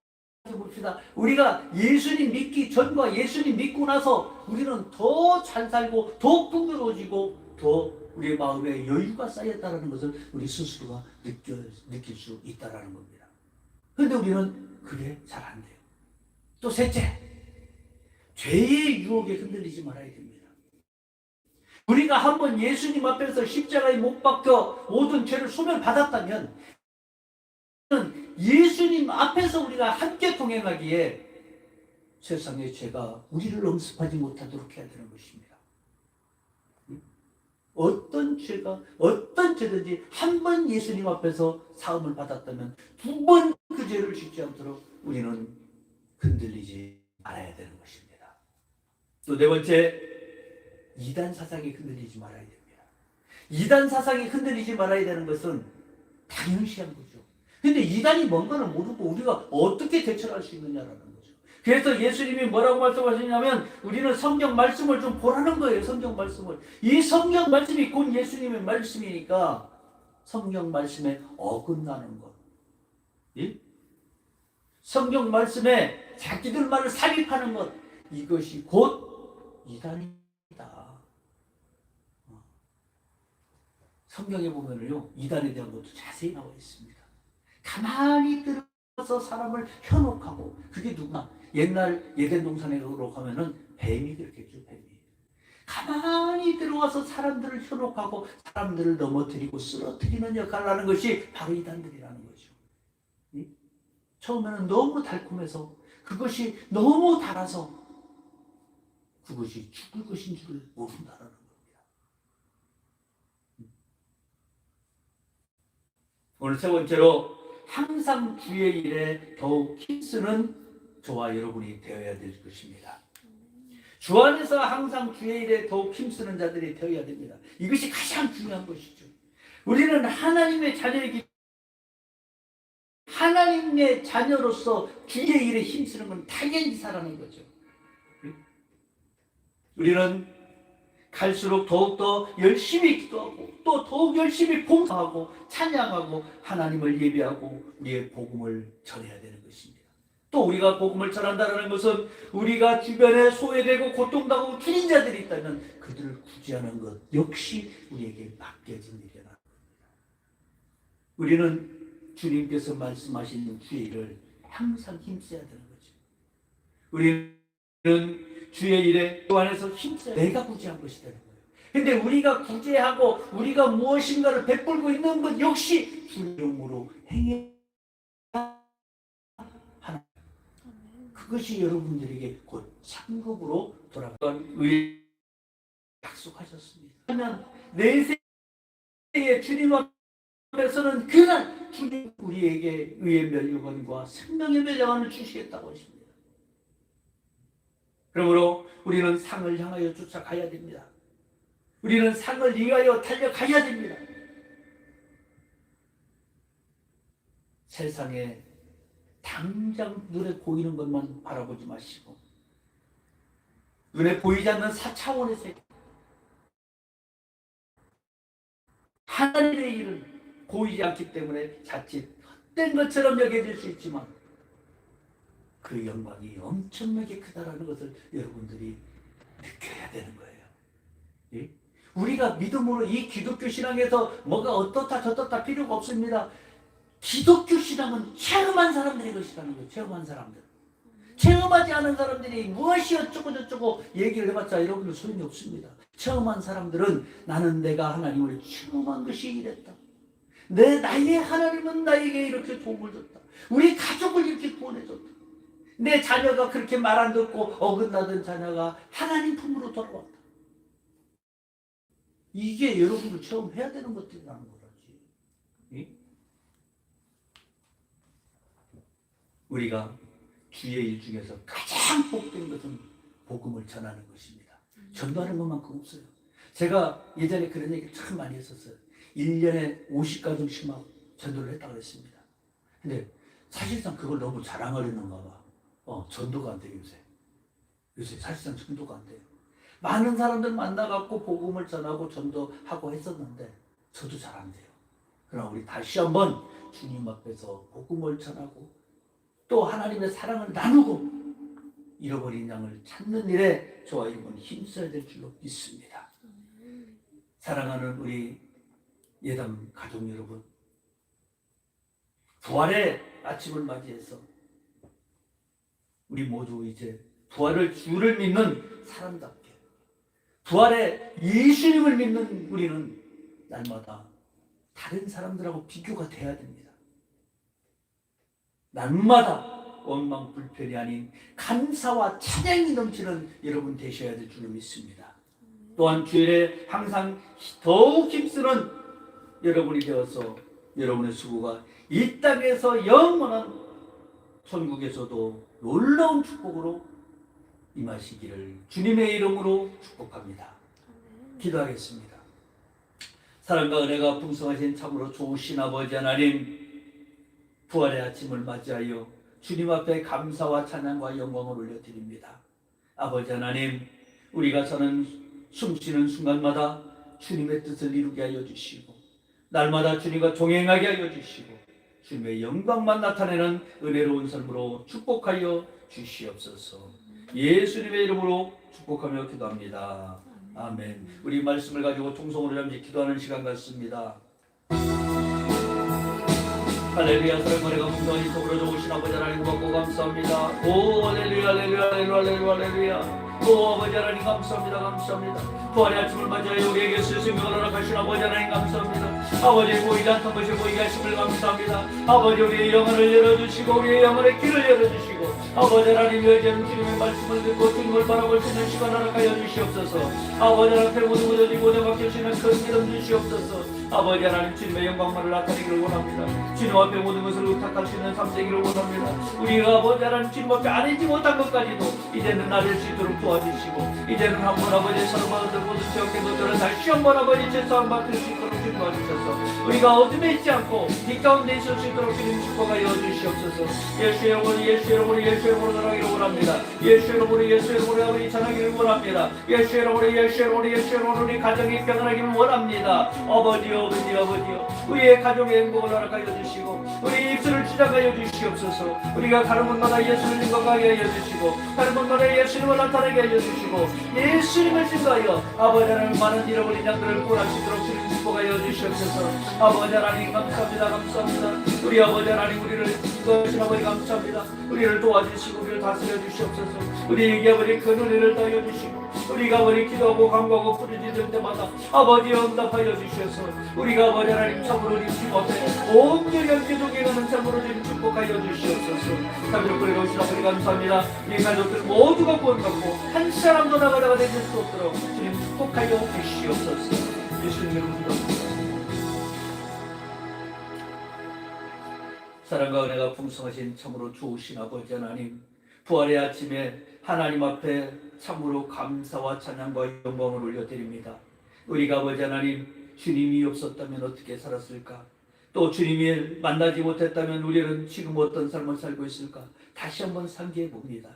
봅시다. 우리가 예수님 믿기 전과 예수님 믿고 나서 우리는 더 잘 살고 더 풍요로워지고 더 우리의 마음에 여유가 쌓였다는 것을 우리 스스로가 느낄 수 있다는 겁니다. 그런데 우리는 그게 잘 안 돼요. 또 셋째, 죄의 유혹에 흔들리지 말아야 됩니다. 우리가 한번 예수님 앞에서 십자가에 못 박혀 모든 죄를 소멸받았다면 예수님 앞에서 우리가 함께 동행하기에 세상의 죄가 우리를 엄습하지 못하도록 해야 되는 것입니다. 어떤 죄든지 한 번 예수님 앞에서 사함을 받았다면 두 번 그 죄를 짓지 않도록 우리는 흔들리지 말아야 되는 것입니다. 또 네 번째, 이단 사상에 흔들리지 말아야 됩니다. 이단 사상에 흔들리지 말아야 되는 것은 당연시한 거죠. 근데 이단이 뭔가를 모르고 우리가 어떻게 대처할 수 있느냐라는 거죠. 그래서 예수님이 뭐라고 말씀하시냐면 우리는 성경 말씀을 좀 보라는 거예요. 성경 말씀을. 이 성경 말씀이 곧 예수님의 말씀이니까 성경 말씀에 어긋나는 것. 예? 성경 말씀에 자기들 말을 삽입하는 것. 이것이 곧 이단이다. 성경에 보면요, 이단에 대한 것도 자세히 나와 있습니다. 가만히 들어서 사람을 현혹하고, 그게 누구나 옛날 예덴 동산으로 가면은 뱀이 그렇겠죠, 뱀이. 가만히 들어와서 사람들을 현혹하고 사람들을 넘어뜨리고 쓰러뜨리는 역할을 하는 것이 바로 이단들이라는 거죠. 처음에는 너무 달콤해서 그것이 너무 달아서 그것이 죽을 것인 줄을 모른다는 겁니다. 오늘 세 번째로 항상 주의 일에 더욱 힘쓰는 저와 여러분이 되어야 될 것입니다. 주 안에서 항상 주의 일에 더욱 힘쓰는 자들이 되어야 됩니다. 이것이 가장 중요한 것이죠. 우리는 하나님의 자녀이기 하나님의 자녀로서 주의 일에 힘쓰는 건 당연히 사라는 거죠. 우리는 갈수록 더욱더 열심히 기도하고 또 더욱 열심히 봉사하고 찬양하고 하나님을 예배하고 우리의 복음을 전해야 되는 것입니다. 또 우리가 복음을 전한다는 것은 우리가 주변에 소외되고 고통당하고 틀린 자들이 있다면 그들을 구제하는 것 역시 우리에게 맡겨진 일이라. 우리는 주님께서 말씀하신 주의 일을 항상 힘써야 되는 거죠. 우리는 주의 일에 또 안에서 힘써야 내가 구제한 것이 되는 거예요. 근데 우리가 구제하고 우리가 무엇인가를 베풀고 있는 것 역시 주의 이름으로 행해야 하는 그것이 여러분들에게 곧 상급으로 돌아가는 의 약속하셨습니다. 그러면 내세에 주님 앞에서는 그날 주님 우리에게 의의 멸류관과 생명의 멸류관을 주시겠다고 하십니다. 그러므로 우리는 상을 향하여 쫓아가야 됩니다. 우리는 상을 위하여 달려가야 됩니다. 세상에 당장 눈에 보이는 것만 바라보지 마시고 눈에 보이지 않는 4차원의 세계 하나님의 일은 보이지 않기 때문에 자칫 헛된 것처럼 여겨질 수 있지만 그 영광이 엄청나게 크다라는 것을 여러분들이 느껴야 되는 거예요. 예? 우리가 믿음으로 이 기독교 신앙에서 뭐가 어떻다 저떻다 필요가 없습니다. 기독교 신앙은 체험한 사람들의 것이라는 거예요. 체험한 사람들. 체험하지 않은 사람들이 무엇이 어쩌고 저쩌고 얘기를 해봤자 여러분들 소용이 없습니다. 체험한 사람들은 나는 내가 하나님을 체험한 것이 이랬다. 나의 하나님은 나에게 이렇게 도움을 줬다. 우리 가족을 이렇게 구원해줬다. 내 자녀가 그렇게 말 안 듣고 어긋나던 자녀가 하나님 품으로 돌아왔다. 이게 여러분들 체험해야 되는 것들이라는 거지. 예? 우리가 주의 일 중에서 가장 복된 것은 복음을 전하는 것입니다. 전도하는 것만큼 없어요. 제가 예전에 그런 얘기를 참 많이 했었어요. 1년에 50가정씩 막 전도를 했다고 그랬습니다. 근데 사실상 그걸 너무 자랑하려는가 봐. 전도가 안 돼요, 요새 사실상 전도가 안 돼요. 많은 사람들 만나갖고 복음을 전하고 전도하고 했었는데 저도 잘 안 돼요. 그러나 우리 다시 한번 주님 앞에서 복음을 전하고 또 하나님의 사랑을 나누고 잃어버린 양을 찾는 일에 저와 여러분 힘써야 될 줄로 믿습니다. 사랑하는 우리 예담 가족 여러분, 부활의 아침을 맞이해서 우리 모두 이제 부활을 주를 믿는 사람답게 부활의 예수님을 믿는 우리는 날마다 다른 사람들하고 비교가 돼야 됩니다. 날마다 원망 불편이 아닌 감사와 찬양이 넘치는 여러분 되셔야 될 줄로 믿습니다. 또한 주일에 항상 더욱 힘쓰는 여러분이 되어서 여러분의 수고가 이 땅에서 영원한 천국에서도 놀라운 축복으로 임하시기를 주님의 이름으로 축복합니다. 기도하겠습니다. 사랑과 은혜가 풍성하신 참으로 좋으신 아버지 하나님, 부활의 아침을 맞이하여 주님 앞에 감사와 찬양과 영광을 올려드립니다. 아버지 하나님, 우리가 사는 숨쉬는 순간마다 주님의 뜻을 이루게 하여 주시고 날마다 주님과 동행하게 하여 주시고 주님의 영광만 나타내는 은혜로운 삶으로 축복하여 주시옵소서. 예수님의 이름으로 축복하며 기도합니다. 아멘. 우리 말씀을 가지고 통성으로 잠시 기도하는 시간 같습니다. 할렐루야. 사랑과 은혜가 풍성하신 속으로 좋으신 아버지 하나님 받고 감사합니다. 오 할렐루야 할렐루야 할렐루야 할렐루야. 오 아버지 하나님 감사합니다. 감사합니다. 부활의 아침을 맞이하여 우리에게 스승을 허락하신 아버지 하나님 감사합니다. 아버지 보이지 않던 것이 보이게 하심을 감사합니다. 아버지 우리의 영혼을 열어주시고 우리의 영혼의 길을 열어주시고 아버지 하나님 여전히 주님의 말씀을 듣고 주님을 바라볼 수 있는 시간 허락하여 주시옵소서. 아버지 하나님 모든 것들이 모든 맡겨주시는 큰 믿음 주시옵소서. 아버지 하나님 주님의 영광만을 나타내기를 원합니다. 주님 앞에 모든 것을 의탁할 수 있는 삶 되기를 원합니다. 우리가 아버지 하나님 주님 앞에 아니지 못한 것까지도 이제는 나를 수 있도록 도와주시고 이제는 한번 아버지 사랑받을 모든 지역의 것들을 다시 한번 아버지 제사함 받을 수 있도록 주님 도와주셔서 우리가 어둠에 있지 않고 빛 가운데 있을 수 있도록 주님 축복하여 주시옵소서. 예수의 이름으로 예수의 이름으로 예수의 이름으로 전하기를 원합니다. 예수의 이름으로 예수의 이름으로 아버지 전하기를 원합니다. 예수의 이름으로 예수의 이름으로 예수의 이름으로 우리 가정이 평안하기를 원합니다. 아버지요 아버지요 우리의 가정의 행복을 허락하여 주시고 우리 입술을 주장하여 주시옵소서. 우리가 가는 곳마다 예수를 증거하게 하여 주시고 가는 곳마다 예수님을 나타나게 하여 주시고 예수님을 증거하여 아버지 하나님 많은 잃어버린 양들을 구원할 수 있도록 주님 축복하여 주시옵소서. 아버지 하나님 감사합니다. 감사합니다. 우리 아버지 하나님 우리를 인도하신 아버지 감사합니다. 우리를 도와주시고 우리를 다스려 주시옵소서. 우리에게 아버지 큰 은혜를 더하여 주시고 우리가 아버지 기도하고 간구하고 부르짖을 때마다 아버지 응답하여 주셔서 우리가 아버지 하나님 참으로 잊지 못해 온전히 함께 동행하는 참으로 주님 축복하여 주시옵소서. 참으로 그리고 오신 아버지 감사합니다. 이 가족들 모두가 구원받고 한 사람도 나가다가 되실 수 없도록 주님 축복하여 주시옵소서. 예수님 이름으로 기도합니다. 사랑과 은혜가 풍성하신 참으로 좋으신 아버지 하나님, 부활의 아침에 하나님 앞에 참으로 감사와 찬양과 영광을 올려드립니다. 우리가 아버지 하나님 주님이 없었다면 어떻게 살았을까? 또 주님이 만나지 못했다면 우리는 지금 어떤 삶을 살고 있을까? 다시 한번 상기해 봅니다.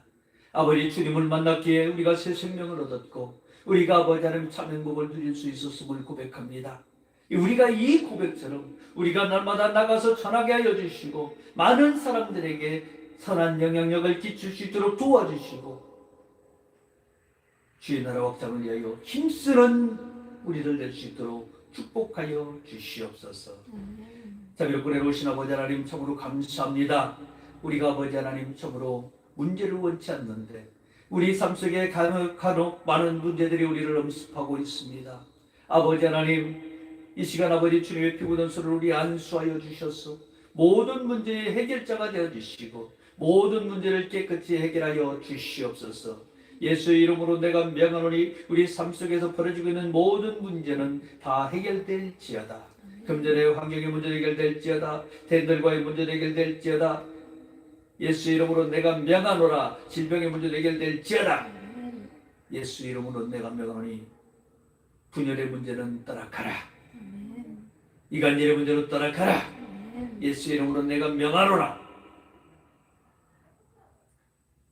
아버지 주님을 만났기에 우리가 새 생명을 얻었고 우리가 아버지 하나님 참 행복을 누릴 수 있었음을 고백합니다. 우리가 이 고백처럼 우리가 날마다 나가서 전하게 하여 주시고 많은 사람들에게 선한 영향력을 끼칠 수 있도록 도와주시고 주의 나라 확장을 위하여 힘쓰는 우리를 낼 수 있도록 축복하여 주시옵소서. 자비롭고 오신 아버지 하나님 참으로 감사합니다. 우리가 아버지 하나님 참으로 문제를 원치 않는데 우리 삶 속에 간혹 많은 문제들이 우리를 엄습하고 있습니다. 아버지 하나님 이 시간 아버지 주님의 피 묻은 손을 우리 안수하여 주셔서 모든 문제의 해결자가 되어 주시고 모든 문제를 깨끗이 해결하여 주시옵소서. 예수의 이름으로 내가 명하노니 우리 삶 속에서 벌어지고 있는 모든 문제는 다 해결될지어다. 금전의 환경의 문제 해결될지어다. 대들과의 문제 해결될지어다. 예수 이름으로 내가 명하노라. 질병의 문제 해결될지어다. 예수 이름으로 내가 명하노니 분열의 문제는 떠나가라. 이간질의 문제로 떠나가라. 예수 이름으로 내가 명하노라.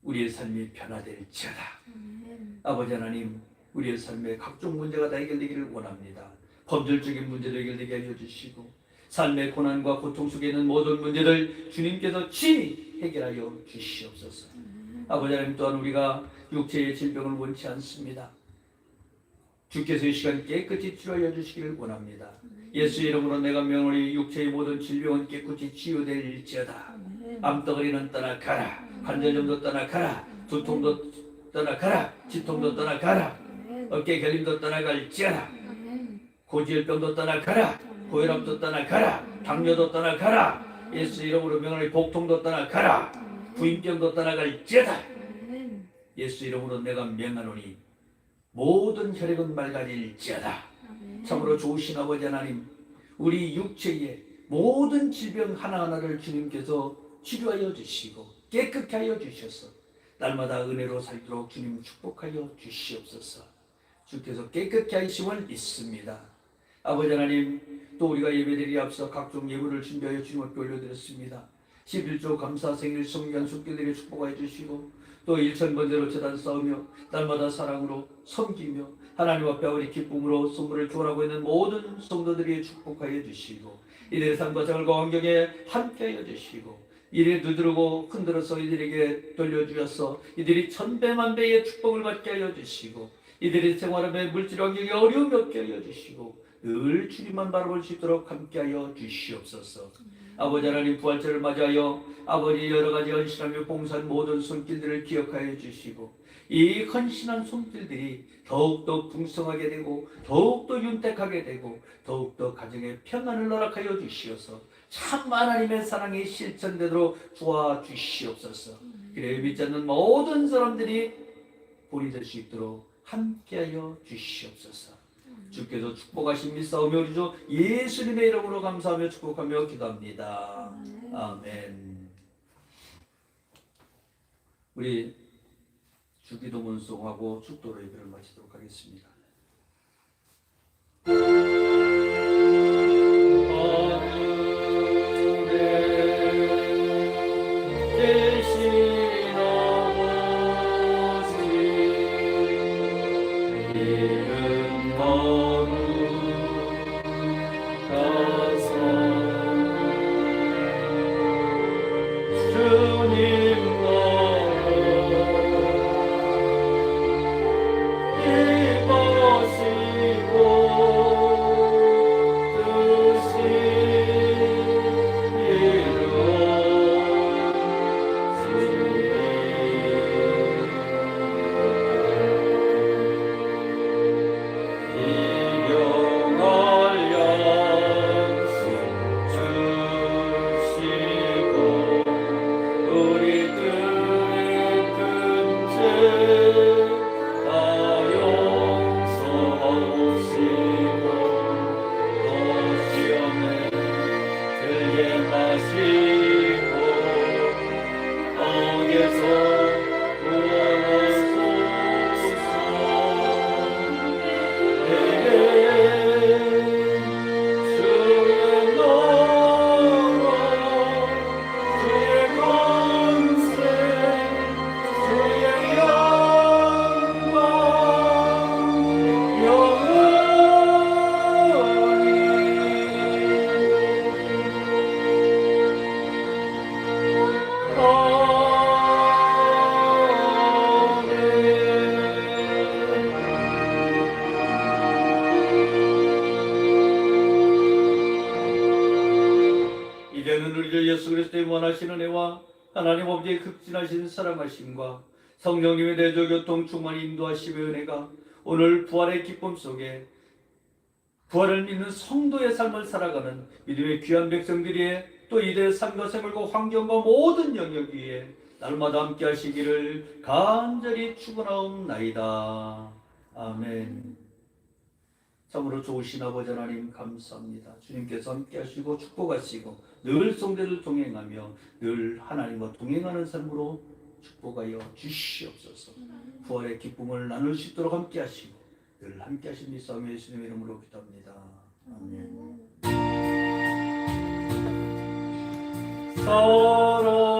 우리의 삶이 변화될지어다. 아버지 하나님 우리의 삶에 각종 문제가 다 해결되기를 원합니다. 범죄적인 문제도 해결되게 하여 주시고 삶의 고난과 고통 속에 있는 모든 문제를 주님께서 친히 해결하여 주시옵소서. 아버지 하나님 또한 우리가 육체의 질병을 원치 않습니다. 주께서 이 시간 깨끗이 치료하여 주시기를 원합니다. 예수 이름으로 내가 명하노니 육체의 모든 질병은 깨끗이 치유될지어다. 암덩어리는 떠나가라. 관절염도 떠나가라. 두통도 떠나가라. 지통도 떠나가라. 어깨 결림도 떠나갈지어다. 고지혈병도 떠나가라. 고혈압도 떠나가라. 당뇨도 떠나가라. 예수 이름으로 명하노니 복통도 떠나가라. 부인병도 떠나갈지어다. 예수 이름으로 내가 명하노니 모든 혈액은 맑아질지어다. 참으로 좋으신 아버지 하나님 우리 육체의 모든 질병 하나하나를 주님께서 치료하여 주시고 깨끗게 하여 주셔서 날마다 은혜로 살도록 주님 축복하여 주시옵소서. 주께서 깨끗게 하심을 믿습니다. 아버지 하나님 또 우리가 예배드리기 앞서 각종 예물을 준비하여 주님 앞에 올려드렸습니다. 11조 감사 생일 성경 속기들이 축복하여 주시고 또 1000번째로 재단 쌓으며 날마다 사랑으로 섬기며 하나님 앞에 우리 기쁨으로 선물을 주원하고 있는 모든 성도들이 축복하여 주시고 이들의 삶과 생활과 환경에 함께하여 주시고 이들이 두드러고 흔들어서 이들에게 돌려주셔서 이들이 천배만배의 축복을 받게 하여 주시고 이들의 생활함에 물질 환경에 어려움이 없게 하여 주시고 늘 주님만 바라볼 수 있도록 함께하여 주시옵소서. 아버지 하나님 부활절을 맞이하여 아버지 여러가지 헌신하며 봉사한 모든 손길들을 기억하여 주시고 이 헌신한 손길들이 더욱더 풍성하게 되고 더욱더 윤택하게 되고 더욱더 가정에 평안을 허락하여 주시어서 참 하나님의 사랑이 실천되도록 도와주시옵소서. 그래 믿지 않는 모든 사람들이 본이 될 수 있도록 함께하여 주시옵소서. 주께서 축복하신 믿사오며 우리 주 예수님의 이름으로 감사하며 축복하며 기도합니다. 아멘. 우리 주기도 문송하고 축도로 예배를 마치도록 하겠습니다. 예수 그리스도의 원하시는 애와 하나님 아버지의 극진하신 사랑하심과 성령님의 내조 교통 충만히 인도하심의 은혜가 오늘 부활의 기쁨 속에 부활을 믿는 성도의 삶을 살아가는 믿음의 귀한 백성들이 또 이들의 삶과 생활과 환경과 모든 영역 위에 날마다 함께 하시기를 간절히 축원하옵나이다. 아멘. 참으로 좋으신 아버지 하나님 감사합니다. 주님께서 함께 하시고 축복하시고 늘 성도를 동행하며 늘 하나님과 동행하는 삶으로 축복하여 주시옵소서. 부활의 기쁨을 나눌 수 있도록 함께 하시고 늘 함께 하신 믿사오며 예수님의 이름으로 기도합니다. 아멘. 사랑